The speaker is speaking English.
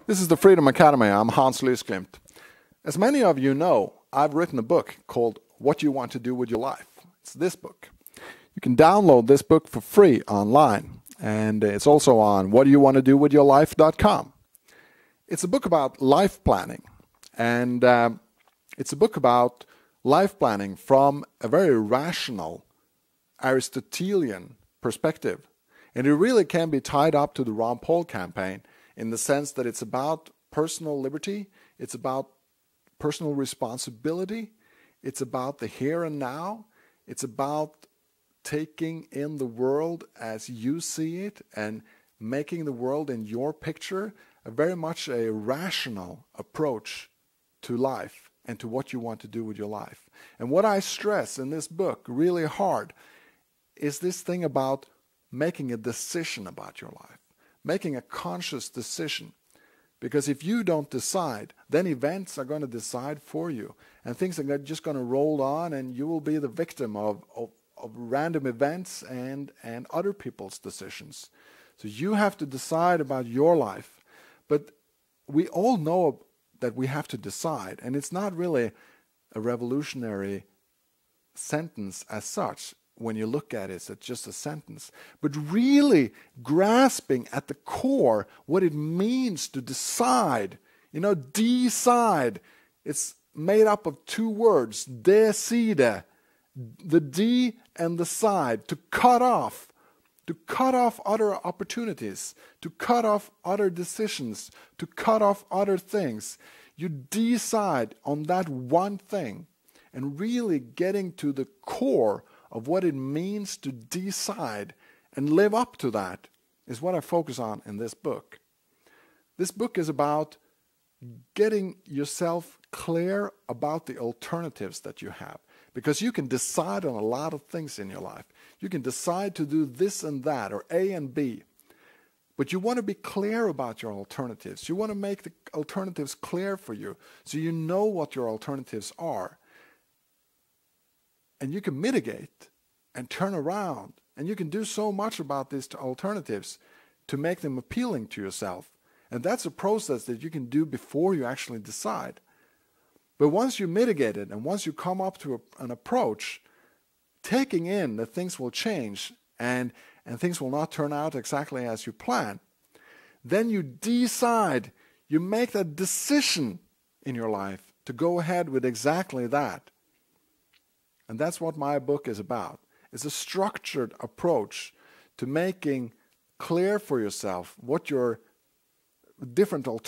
This is the Freedom Academy. I'm Hans Lysglimt. As many of you know, I've written a book called What You Want to Do with Your Life. It's this book. You can download this book for free online, and it's also on whatdoyouwantodowithyourlife.com. It's a book about life planning, and it's a book about life planning from a very rational Aristotelian perspective. And it really can be tied up to the Ron Paul campaign in the sense that it's about personal liberty, it's about personal responsibility, it's about the here and now, it's about taking in the world as you see it and making the world in your picture, very much a rational approach to life and to what you want to do with your life. And what I stress in this book really hard is this thing about making a decision about your life, making a conscious decision. Because if you don't decide, then events are going to decide for you. And things are just going to roll on, and you will be the victim of random events and other people's decisions. So you have to decide about your life. But we all know that we have to decide. And it's not really a revolutionary sentence as such. When you look at it, it's just a sentence. But really grasping at the core what it means to decide. You know, decide. It's made up of two words, decide. The D and the side. To cut off other opportunities, to cut off other decisions, to cut off other things. You decide on that one thing, and really getting to the core of what it means to decide and live up to that is what I focus on in this book. This book is about getting yourself clear about the alternatives that you have. Because you can decide on a lot of things in your life. You can decide to do this and that, or A and B. But you want to be clear about your alternatives. You want to make the alternatives clear for you, so you know what your alternatives are. And you can mitigate and turn around. And you can do so much about these alternatives to make them appealing to yourself. And that's a process that you can do before you actually decide. But once you mitigate it, and once you come up to an approach, taking in that things will change and things will not turn out exactly as you plan, then you decide, you make that decision in your life to go ahead with exactly that. And that's what my book is about. It's a structured approach to making clear for yourself what your different alternatives